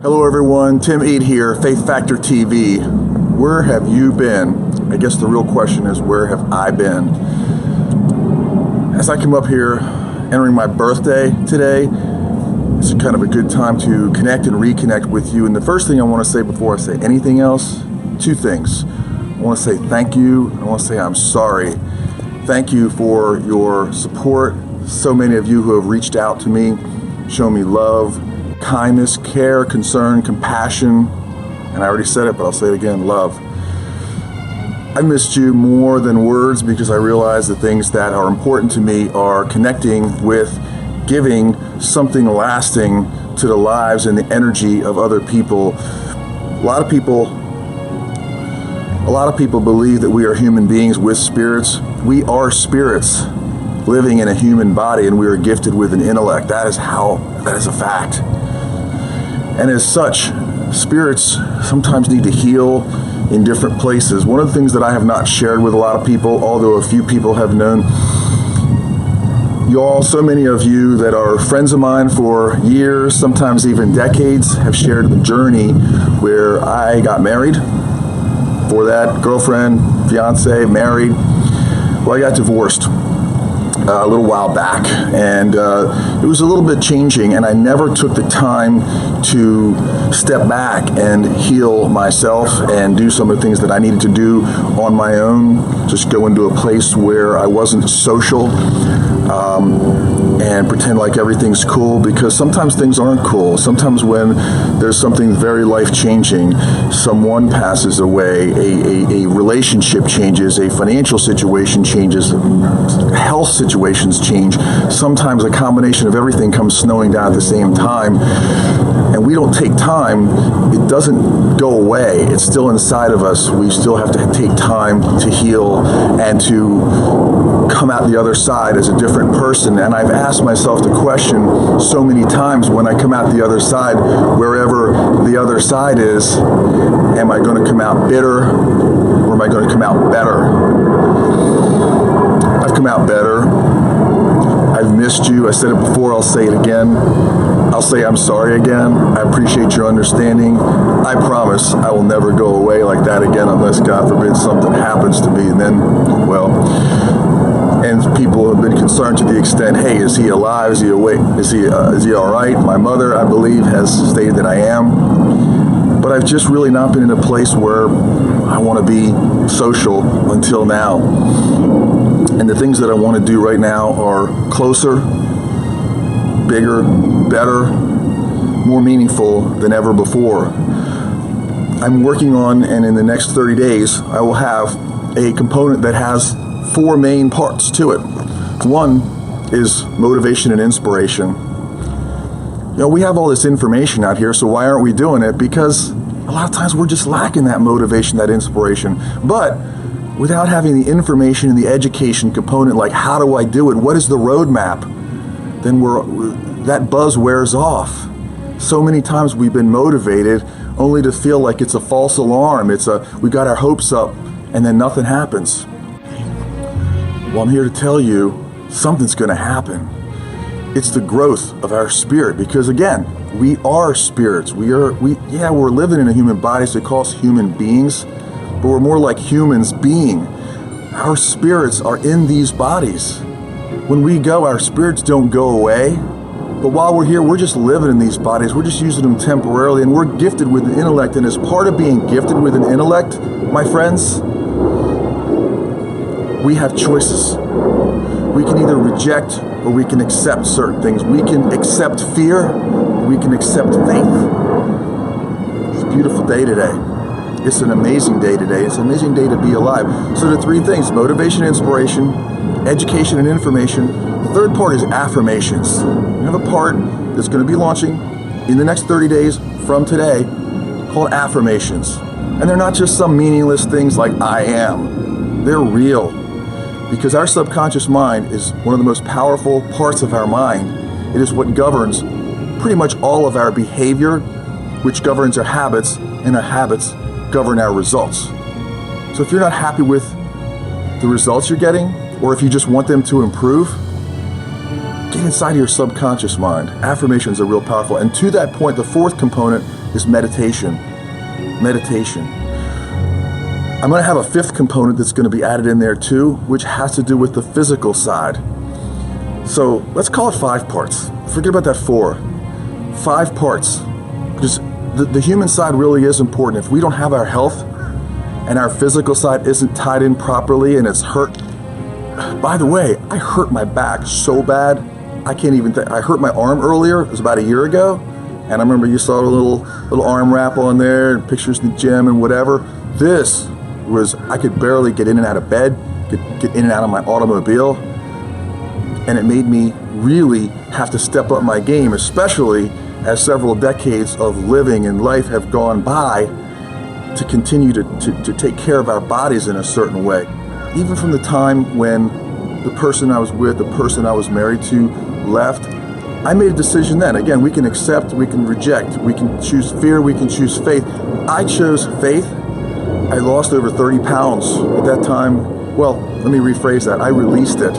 Hello everyone, Tim Eade here, Faith Factor TV. Where have you been? I guess the real question is, where have I been? As I come up here, entering my birthday today, it's kind of a good time to connect and reconnect with you. And the first thing I want to say before I say anything else, two things. I want to say thank you, and I want to say I'm sorry. Thank you for your support. So many of you who have reached out to me, shown me love, kindness, care, concern, compassion, and I already said it, but I'll say it again, love. I missed you more than words because I realize the things that are important to me are connecting with, giving something lasting to the lives and the energy of other people. A lot of people believe that we are human beings with spirits. We are spirits living in a human body, and we are gifted with an intellect. That is a fact. And as such, spirits sometimes need to heal in different places. One of the things that I have not shared with a lot of people, although a few people have known, so many of you that are friends of mine for years, sometimes even decades, have shared the journey where I got married. For that, girlfriend, fiance, married. Well, I got divorced a little while back, and it was a little bit changing, and I never took the time to step back and heal myself and do some of the things that I needed to do on my own. Just go into a place where I wasn't social and pretend like everything's cool, because sometimes things aren't cool. Sometimes when there's something very life-changing, someone passes away, a relationship changes, a financial situation changes, health situations change. Sometimes a combination of everything comes snowing down at the same time, and we don't take time. It doesn't go away. It's still inside of us. We still have to take time to heal and to come out the other side as a different person. And I've asked myself the question so many times, when I come out the other side, wherever the other side is, am I going to come out bitter, or am I going to come out better? I've come out better. I've missed you. I said it before, I'll say it again. I'll say I'm sorry again. I appreciate your understanding. I promise I will never go away like that again, unless God forbid something happens to me, and then, well, and people have been concerned to the extent, hey, is he alive? Is he awake? Is he all right? My mother, I believe, has stated that I am. But I've just really not been in a place where I want to be social until now. And the things that I want to do right now are closer, bigger, better, more meaningful than ever before. I'm working on, and in the next 30 days, I will have a component that has 4 main parts to it. One is motivation and inspiration. We have all this information out here, so why aren't we doing it? Because a lot of times we're just lacking that motivation, that inspiration. But without having the information and the education component, like how do I do it? What is the roadmap? Then that buzz wears off. So many times we've been motivated only to feel like it's a false alarm. We got our hopes up and then nothing happens. Well, I'm here to tell you something's going to happen. It's the growth of our spirit, because again, we are spirits. We're living in a human body, so they call us human beings, but we're more like humans being. Our spirits are in these bodies. When we go, our spirits don't go away. But while we're here, we're just living in these bodies. We're just using them temporarily, and we're gifted with an intellect. And as part of being gifted with an intellect, my friends, we have choices. We can either reject or we can accept certain things. We can accept fear, or we can accept faith. It's a beautiful day today. It's an amazing day today. It's an amazing day to be alive. So the 3 things: motivation, inspiration, education, and information. The third part is affirmations. We have a part that's going to be launching in the next 30 days from today called affirmations. And they're not just some meaningless things like I am. They're real. Because our subconscious mind is one of the most powerful parts of our mind. It is what governs pretty much all of our behavior, which governs our habits, and our habits govern our results. So if you're not happy with the results you're getting, or if you just want them to improve, get inside of your subconscious mind. Affirmations are real powerful. And to that point, the fourth component is meditation. Meditation. I'm going to have a fifth component that's going to be added in there too, which has to do with the physical side. So let's call it 5 parts. Forget about that 4. 5 parts. Because the human side really is important. If we don't have our health and our physical side isn't tied in properly and it's hurt. By the way, I hurt my back so bad, I can't even think. I hurt my arm earlier, it was about a year ago. And I remember you saw the little arm wrap on there, and pictures in the gym and whatever. This was, I could barely get in and out of bed, get in and out of my automobile. And it made me really have to step up my game, especially as several decades of living and life have gone by, to continue to take care of our bodies in a certain way. Even from the time when the person I was with, the person I was married to left, I made a decision then. Again, we can accept, we can reject, we can choose fear, we can choose faith. I chose faith. I lost over 30 pounds at that time. Well, let me rephrase that. I released it.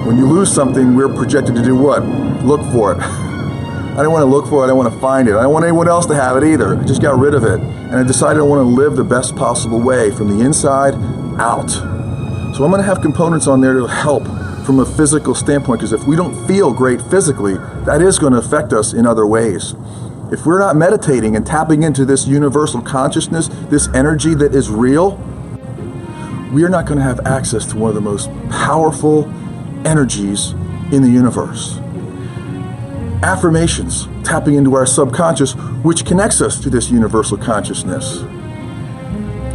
When you lose something, we're projected to do what? Look for it. I didn't want to look for it, I didn't want to find it. I don't want anyone else to have it either. I just got rid of it. And I decided I want to live the best possible way from the inside out. So I'm going to have components on there to help from a physical standpoint, because if we don't feel great physically, that is going to affect us in other ways. If we're not meditating and tapping into this universal consciousness, this energy that is real, we are not going to have access to one of the most powerful energies in the universe. Affirmations, tapping into our subconscious, which connects us to this universal consciousness.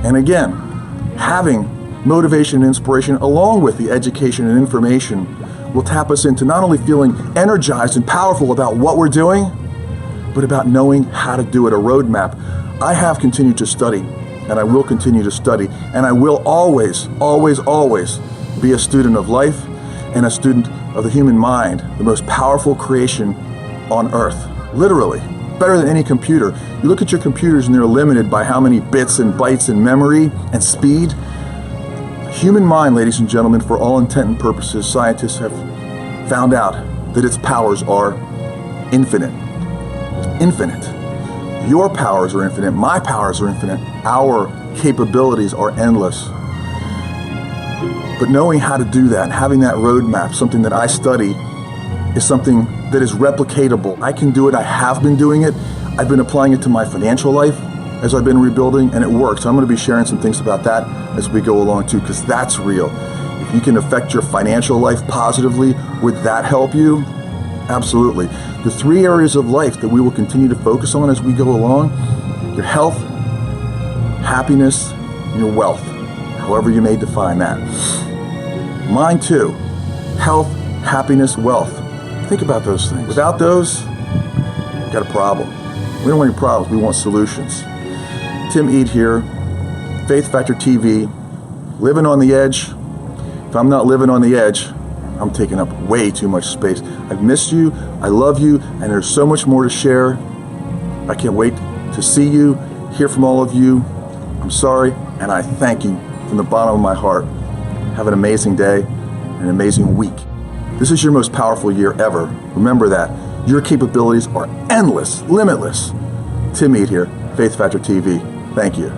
And again, having motivation and inspiration along with the education and information will tap us into not only feeling energized and powerful about what we're doing, but about knowing how to do it, a roadmap. I have continued to study, and I will continue to study, and I will always, always, always be a student of life and a student of the human mind, the most powerful creation on earth, literally, better than any computer. You look at your computers and they're limited by how many bits and bytes and memory and speed. Human mind, ladies and gentlemen, for all intent and purposes, scientists have found out that its powers are infinite. Infinite. Your powers are infinite, my powers are infinite, our capabilities are endless. But knowing how to do that and having that roadmap, something that I study, is something that is replicatable. I can do it, I have been doing it, I've been applying it to my financial life as I've been rebuilding, and it works. I'm going to be sharing some things about that as we go along too, because that's real. If you can affect your financial life positively, would that help you? Absolutely. The 3 areas of life that we will continue to focus on as we go along: your health, happiness, and your wealth, however you may define that. Mine too. Health, happiness, wealth. Think about those things. Without those, you've got a problem. We don't want any problems, we want solutions. Tim Eade here, Faith Factor TV, living on the edge. If I'm not living on the edge, I'm taking up way too much space. I've missed you, I love you, and there's so much more to share. I can't wait to see you, hear from all of you. I'm sorry, and I thank you from the bottom of my heart. Have an amazing day, an amazing week. This is your most powerful year ever. Remember that. Your capabilities are endless, limitless. Tim Eade here, Faith Factor TV. Thank you.